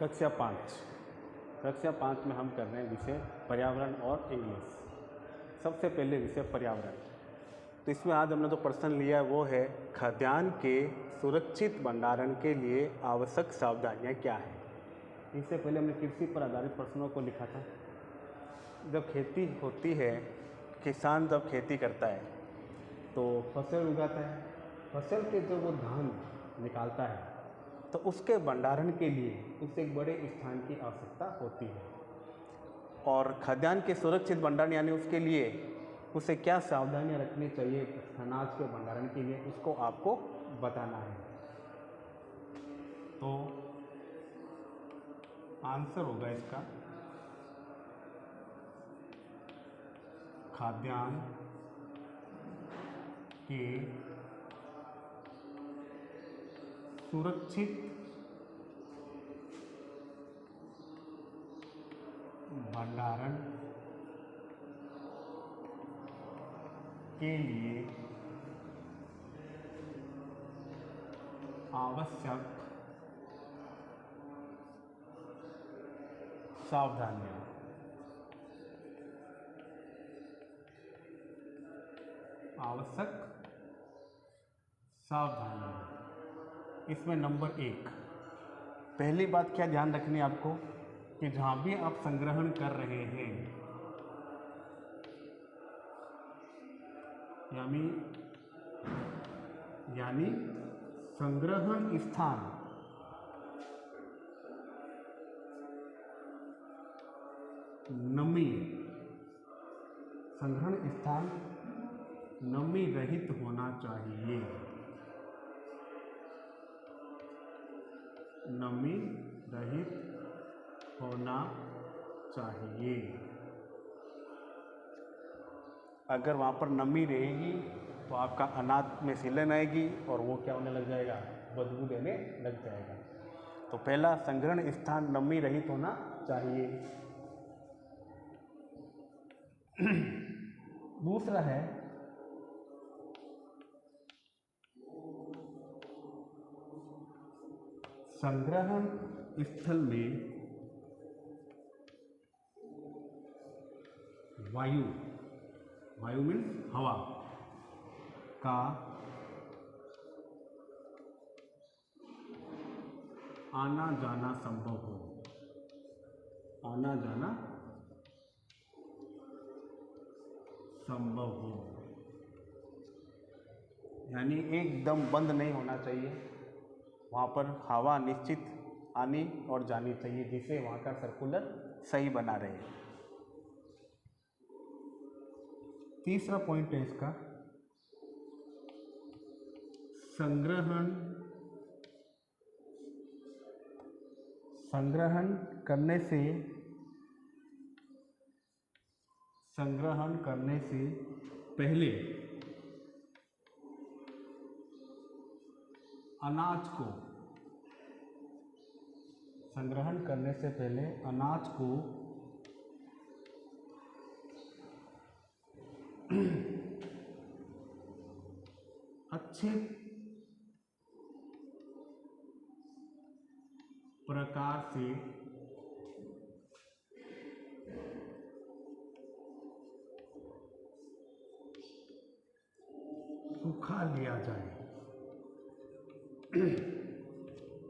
कक्षा 5 में हम कर रहे हैं विषय पर्यावरण और इंग्लिश। सबसे पहले विषय पर्यावरण। तो इसमें आज हमने जो प्रश्न लिया है वो है खाद्यान्न के सुरक्षित भंडारण के लिए आवश्यक सावधानियां क्या है। इससे पहले हमने कृषि पर आधारित प्रश्नों को लिखा था। जब खेती होती है, किसान जब खेती करता है तो फसल उगाता है, फसल के जो वो धान निकालता है तो उसके भंडारण के लिए उसे एक बड़े स्थान की आवश्यकता होती है। और खाद्यान्न के सुरक्षित भंडारण यानी उसके लिए उसे क्या सावधानियां रखनी चाहिए अनाज के भंडारण के लिए, उसको आपको बताना है। तो आंसर होगा इसका खाद्यान्न के सुरक्षित भंडारण के लिए आवश्यक सावधानियां। इसमें नंबर 1 पहली बात क्या ध्यान रखनी है आपको कि जहाँ भी आप संग्रहण कर रहे हैं यानी संग्रहण स्थान नमी रहित होना चाहिए। नमी रहित होना चाहिए। अगर वहाँ पर नमी रहेगी तो आपका अनाज में सीलन आएगी और वो क्या होने लग जाएगा, बदबू देने लग जाएगा। तो पहला संग्रहण स्थान नमी रहित होना चाहिए। दूसरा है संग्रहण स्थल में वायु मीन्स हवा का आना जाना संभव हो। यानी एकदम बंद नहीं होना चाहिए, वहाँ पर हवा निश्चित आनी और जानी चाहिए जिससे वहाँ का सर्कुलर सही बना रहे। तीसरा पॉइंट है इसका संग्रहण करने से पहले अनाज को अच्छे प्रकार से सुखा लिया जाए।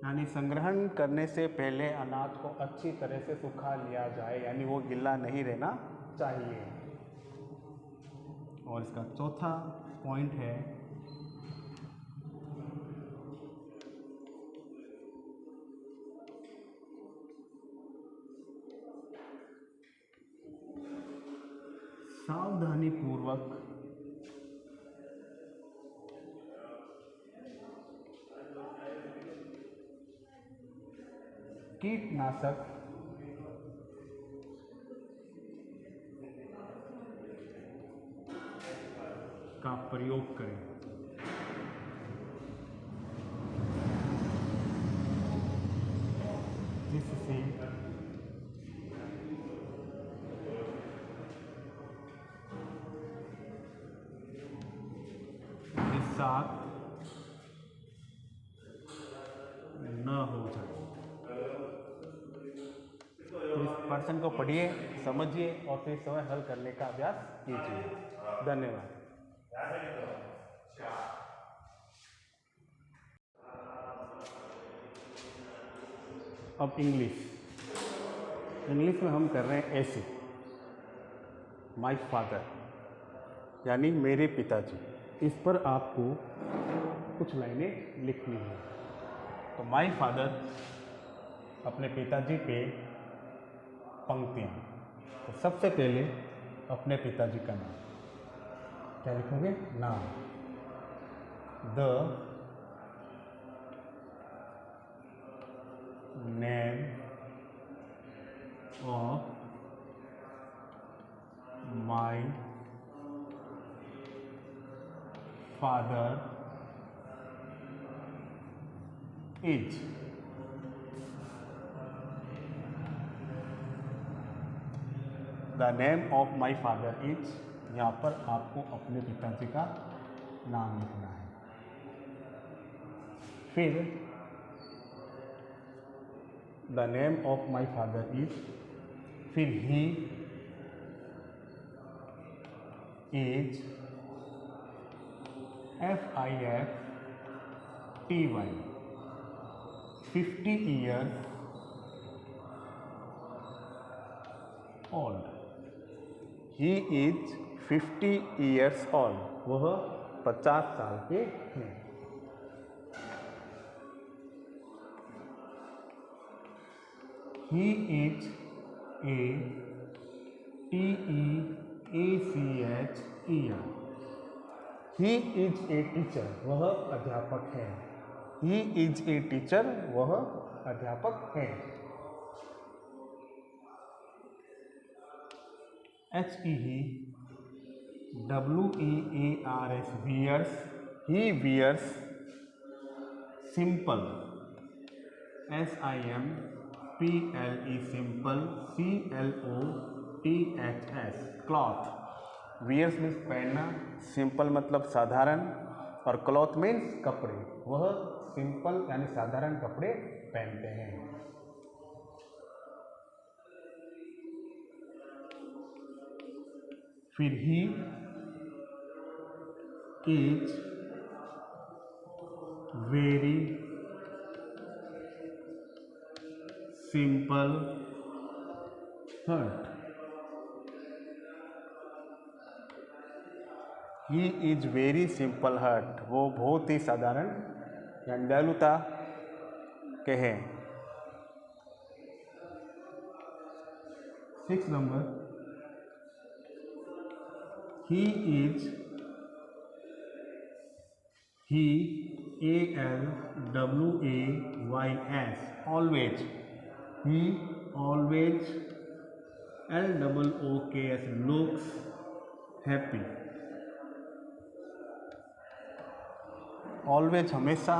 यानी संग्रहण करने से पहले अनाज को अच्छी तरह से सुखा लिया जाए, यानी वो गीला नहीं रहना चाहिए। और इसका चौथा पॉइंट है सावधानी पूर्वक कीटनाशक का प्रयोग करें। जिससे साथ न हो जाए। क्वेश्चन को पढ़िए, समझिए और फिर स्वयं हल करने का अभ्यास कीजिए। धन्यवाद। अब इंग्लिश में हम कर रहे हैं ऐसे, माय फादर यानी मेरे पिताजी। इस पर आपको कुछ लाइनें लिखनी है। तो माय फादर, अपने पिताजी पे पंक्तियाँ। तो सबसे पहले अपने पिताजी का नाम क्या लिखोगे? नाम। The name of my father is. The name of my father is, यहाँ पर आपको अपने पिताजी का नाम लिखना है। फिर the name of my father is, फिर he is, FIFTY, 50 years old। He is 50 years old, वह 50 साल के हैं। He is a teacher। He is a teacher, वह अध्यापक है। He is a teacher, वह अध्यापक है। HEWEARS, wears, he wears simple, SIMPLE, simple, CLOTHS, cloth। wears means पहनना, सिंपल मतलब साधारण, और क्लॉथ मीन्स कपड़े। वह सिंपल यानी साधारण कपड़े पहनते हैं। फिर he is very simple heart. He is very simple heart, वो बहुत ही साधारण यानी दयालुता के हैं। 6 number, he is, he ALWAYS, always, he always, LOOKS, looks happy। Always हमेशा,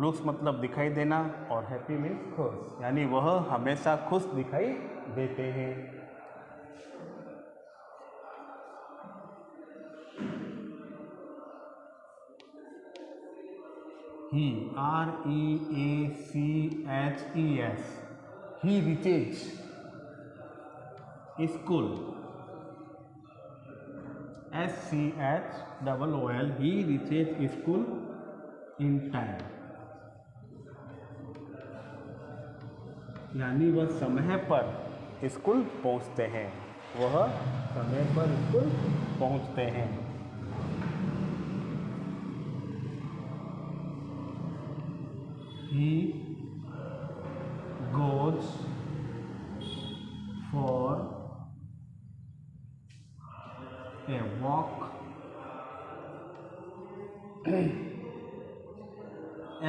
लुक्स मतलब दिखाई देना, और हैप्पी मीन्स खुश, यानी वह हमेशा खुश दिखाई देते हैं। ही REACHES, he reaches school, SCHOOL, he reaches school in time, यानी वह समय पर स्कूल पहुंचते हैं। वह समय पर स्कूल पहुंचते हैं। He goes for a walk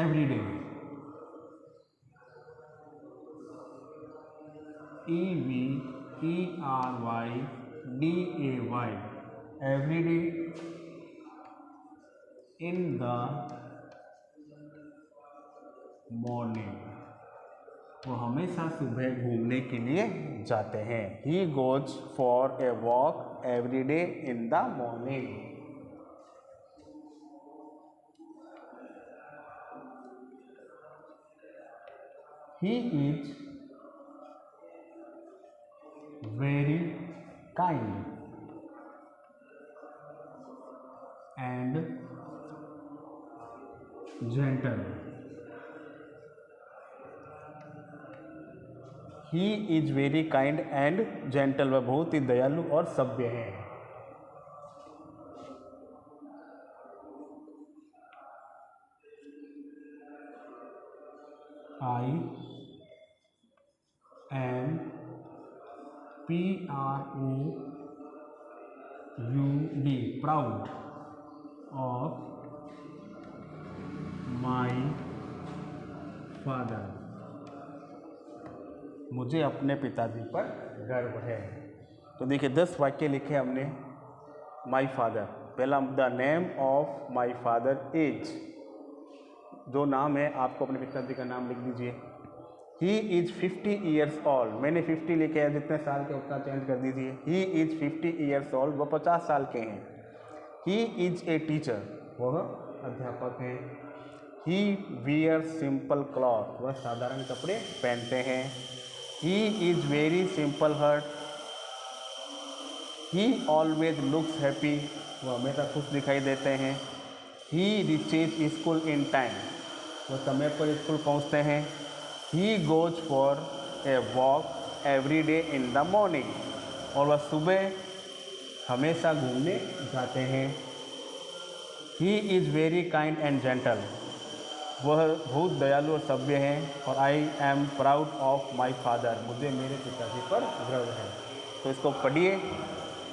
every day। EVERYDAY, every day, in the morning, वो हमेशा सुबह घूमने के लिए जाते हैं। He goes for a walk every day in the morning। He is very kind and gentle. He is very kind and gentle, वह बहुत ही दयालु और सभ्य है। I am PROUD proud of my father, मुझे अपने पिताजी पर गर्व है। तो देखिए 10 वाक्य लिखे हमने माई फादर। पहला, the name of my father is, जो नाम है आपको अपने पिताजी का नाम लिख दीजिए। ही इज 50 ईयर्स ओल्ड, मैंने 50 लिखे हैं, जितने साल के उतना चेंज कर दीजिए। ही इज 50 ईयर्स ओल्ड, वो 50 साल के हैं। ही इज ए टीचर, वह अध्यापक हैं। ही वियर सिंपल क्लॉथ, वह साधारण कपड़े पहनते हैं। He is very simple heart, he always looks happy, वह हमेशा खुश दिखाई देते हैं। He reaches school in time, वह समय पर स्कूल पहुंचते हैं। He goes for a walk every day in the morning, और वह सुबह हमेशा घूमने जाते हैं। He is very kind and gentle, वह बहुत दयालु और सभ्य हैं। और I am proud of my father, मुझे मेरे पिताजी पर गर्व है। तो इसको पढ़िए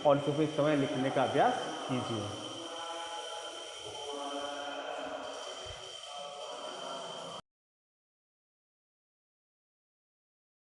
और इसे फिर समय लिखने का अभ्यास कीजिए।